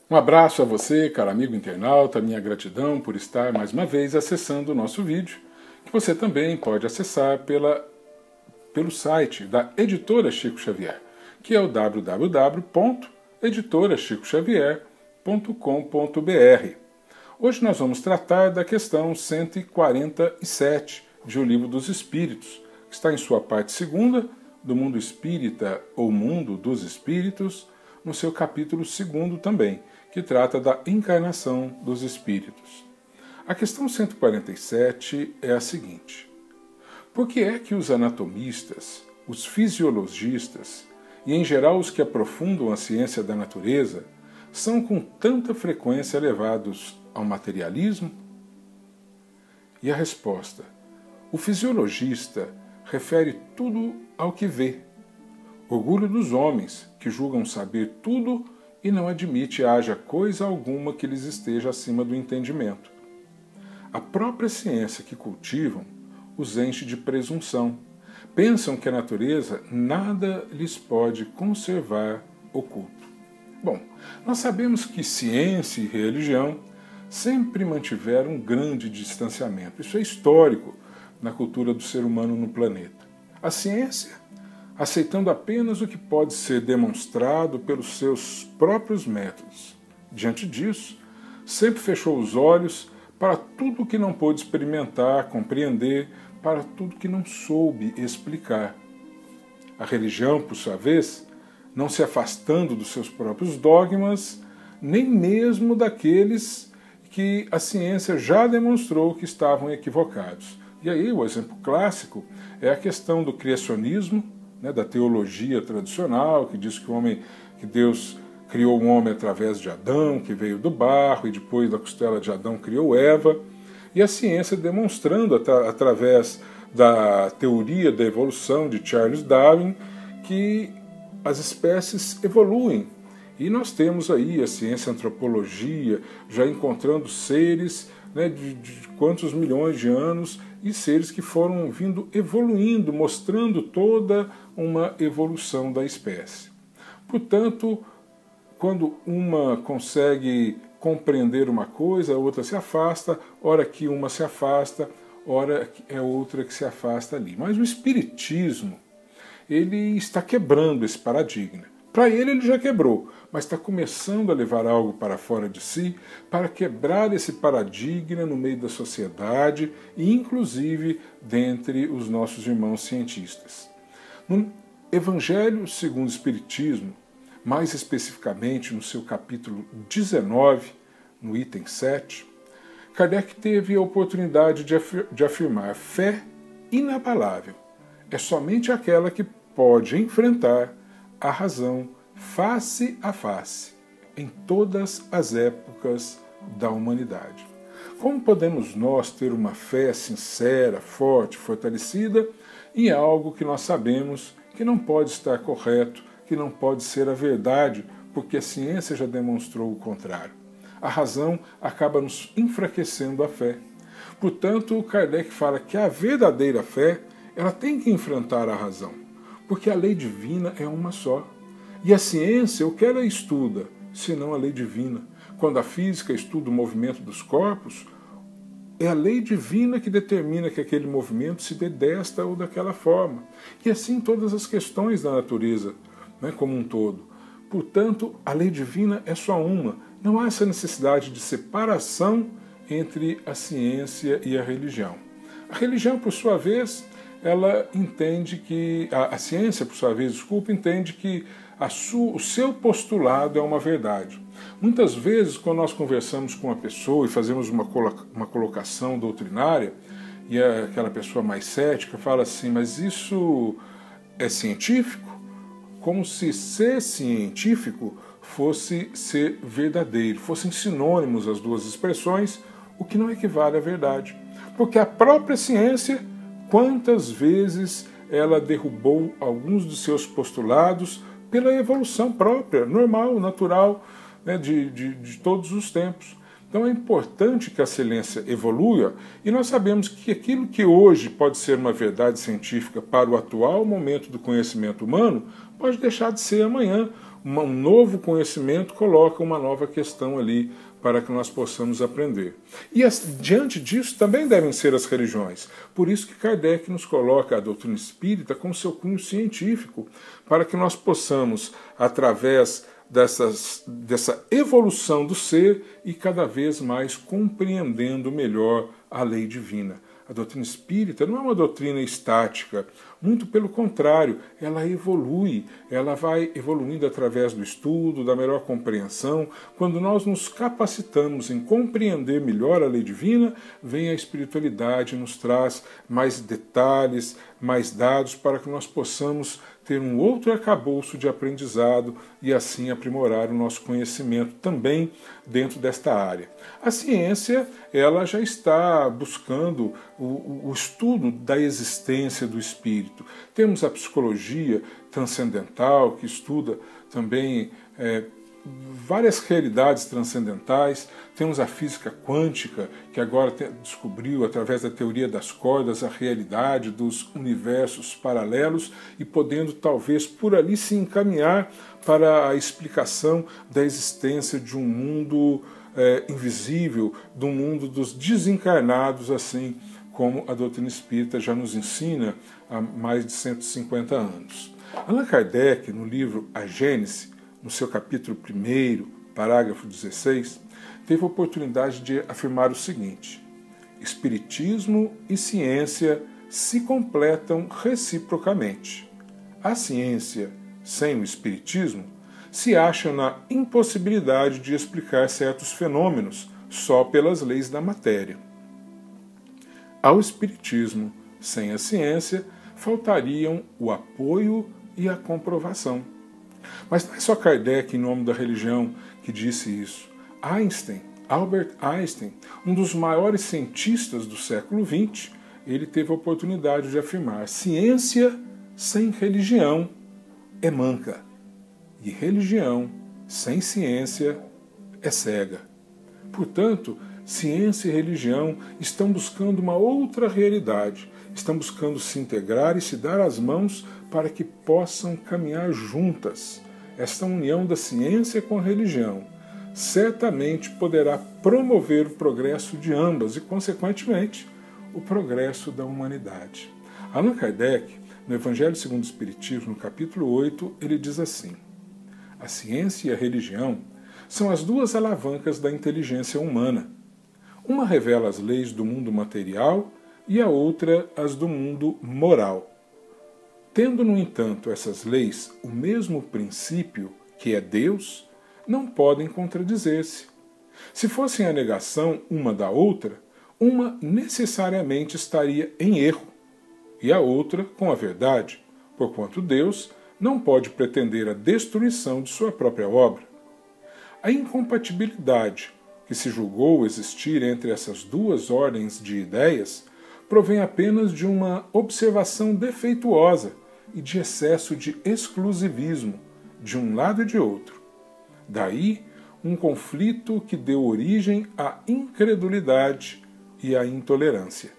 Um abraço a você, caro amigo internauta, minha gratidão por estar mais uma vez acessando o nosso vídeo, que você também pode acessar pelo site da Editora Chico Xavier, que é o www.editorachicoxavier.com.br. Hoje nós vamos tratar da questão 147 de O Livro dos Espíritos, que está em sua parte segunda, do Mundo Espírita ou Mundo dos Espíritos, no seu capítulo 2º também, que trata da encarnação dos espíritos. A questão 147 é a seguinte: por que é que os anatomistas, os fisiologistas e, em geral, os que aprofundam a ciência da natureza são com tanta frequência levados ao materialismo? E a resposta: o fisiologista refere tudo ao que vê. Orgulho dos homens, que julgam saber tudo e não admite haja coisa alguma que lhes esteja acima do entendimento. A própria ciência que cultivam os enche de presunção. Pensam que a natureza nada lhes pode conservar oculto. Bom, nós sabemos que ciência e religião sempre mantiveram um grande distanciamento. Isso é histórico na cultura do ser humano no planeta. A ciência, aceitando apenas o que pode ser demonstrado pelos seus próprios métodos. Diante disso, sempre fechou os olhos para tudo o que não pôde experimentar, compreender, para tudo que não soube explicar. A religião, por sua vez, não se afastando dos seus próprios dogmas, nem mesmo daqueles que a ciência já demonstrou que estavam equivocados. E aí o exemplo clássico é a questão do criacionismo, da teologia tradicional, que diz que Deus criou o homem através de Adão, que veio do barro, e depois da costela de Adão criou Eva, e a ciência demonstrando, através da teoria da evolução de Charles Darwin, que as espécies evoluem. E nós temos aí a ciência, a antropologia, já encontrando seres de quantos milhões de anos, e seres que foram vindo evoluindo, mostrando toda uma evolução da espécie. Portanto, quando uma consegue compreender uma coisa, a outra se afasta, ora que uma se afasta, ora é outra que se afasta ali. Mas o Espiritismo, ele está quebrando esse paradigma. Para ele já quebrou, mas está começando a levar algo para fora de si para quebrar esse paradigma no meio da sociedade e inclusive dentre os nossos irmãos cientistas. No Evangelho segundo o Espiritismo, mais especificamente no seu capítulo 19, no item 7, Kardec teve a oportunidade de afirmar: fé inabalável é somente aquela que pode enfrentar a razão face a face em todas as épocas da humanidade. Como podemos nós ter uma fé sincera, forte, fortalecida em algo que nós sabemos que não pode estar correto, que não pode ser a verdade, porque a ciência já demonstrou o contrário? A razão acaba nos enfraquecendo a fé. Portanto, Kardec fala que a verdadeira fé, ela tem que enfrentar a razão, porque a lei divina é uma só. E a ciência, o que ela estuda, senão a lei divina? Quando a física estuda o movimento dos corpos, é a lei divina que determina que aquele movimento se dê desta ou daquela forma. E assim todas as questões da natureza, como um todo. Portanto, a lei divina é só uma. Não há essa necessidade de separação entre a ciência e a religião. A religião, por sua vez, ela entende que... A ciência, por sua vez, entende que o seu postulado é uma verdade. Muitas vezes, quando nós conversamos com uma pessoa e fazemos uma colocação doutrinária, e aquela pessoa mais cética fala assim: mas isso é científico? Como se ser científico fosse ser verdadeiro, fossem sinônimos as duas expressões, o que não equivale à verdade. Porque a própria ciência, quantas vezes ela derrubou alguns de seus postulados pela evolução própria, normal, natural, de todos os tempos. Então é importante que a ciência evolua, e nós sabemos que aquilo que hoje pode ser uma verdade científica para o atual momento do conhecimento humano pode deixar de ser amanhã um novo conhecimento coloca uma nova questão ali para que nós possamos aprender. E diante disso também devem ser as religiões. Por isso que Kardec nos coloca a doutrina espírita com seu cunho científico, para que nós possamos, através dessa evolução do ser e cada vez mais compreendendo melhor a lei divina. A doutrina espírita não é uma doutrina estática, muito pelo contrário, ela evolui, ela vai evoluindo através do estudo, da melhor compreensão. Quando nós nos capacitamos em compreender melhor a lei divina, vem a espiritualidade e nos traz mais detalhes, mais dados para que nós possamos ter um outro arcabouço de aprendizado e assim aprimorar o nosso conhecimento também dentro desta área. A ciência, ela já está buscando o estudo da existência do espírito. Temos a psicologia transcendental, que estuda também várias realidades transcendentais. Temos a física quântica, que agora descobriu, através da teoria das cordas, a realidade dos universos paralelos e podendo, talvez, por ali se encaminhar para a explicação da existência de um mundo invisível, do mundo dos desencarnados, assim como a doutrina espírita já nos ensina há mais de 150 anos. Allan Kardec, no livro A Gênese, no seu capítulo 1, parágrafo 16, teve a oportunidade de afirmar o seguinte: Espiritismo e ciência se completam reciprocamente. A ciência, sem o Espiritismo, se acha na impossibilidade de explicar certos fenômenos só pelas leis da matéria. Ao Espiritismo, sem a ciência, faltariam o apoio e a comprovação. Mas não é só Kardec, em nome da religião, que disse isso. Albert Einstein, um dos maiores cientistas do século XX, ele teve a oportunidade de afirmar: ciência sem religião é manca, e religião sem ciência é cega. Portanto, ciência e religião estão buscando uma outra realidade, estão buscando se integrar e se dar as mãos para que possam caminhar juntas. Esta união da ciência com a religião certamente poderá promover o progresso de ambas e, consequentemente, o progresso da humanidade. Allan Kardec, no Evangelho segundo o Espiritismo, no capítulo 8, ele diz assim: a ciência e a religião são as duas alavancas da inteligência humana. Uma revela as leis do mundo material e a outra as do mundo moral. Tendo, no entanto, essas leis o mesmo princípio, que é Deus, não podem contradizer-se. Se fossem a negação uma da outra, uma necessariamente estaria em erro, e a outra com a verdade, porquanto Deus não pode pretender a destruição de sua própria obra. A incompatibilidade que se julgou existir entre essas duas ordens de ideias provém apenas de uma observação defeituosa e de excesso de exclusivismo de um lado e de outro. Daí, um conflito que deu origem à incredulidade e à intolerância.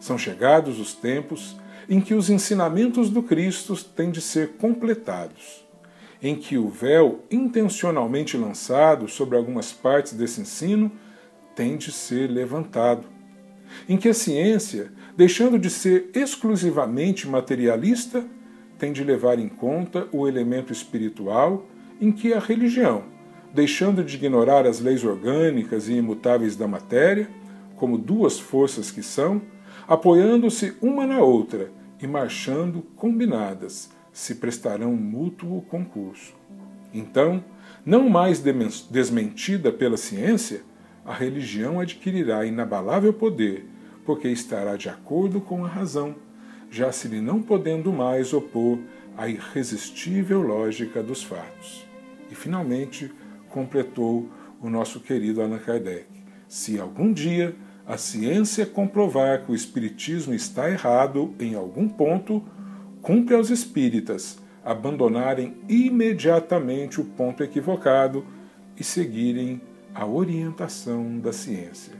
São chegados os tempos em que os ensinamentos do Cristo têm de ser completados, em que o véu intencionalmente lançado sobre algumas partes desse ensino tem de ser levantado, em que a ciência, deixando de ser exclusivamente materialista, tem de levar em conta o elemento espiritual, em que a religião, deixando de ignorar as leis orgânicas e imutáveis da matéria, como duas forças que são, apoiando-se uma na outra e marchando combinadas, se prestarão mútuo concurso. Então, não mais desmentida pela ciência, a religião adquirirá inabalável poder, porque estará de acordo com a razão, já se lhe não podendo mais opor à irresistível lógica dos fatos. E, finalmente, completou o nosso querido Allan Kardec: se algum dia a ciência comprovar que o espiritismo está errado em algum ponto, cumpre aos espíritas abandonarem imediatamente o ponto equivocado e seguirem a orientação da ciência.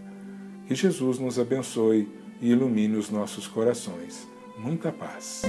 Que Jesus nos abençoe e ilumine os nossos corações. Muita paz.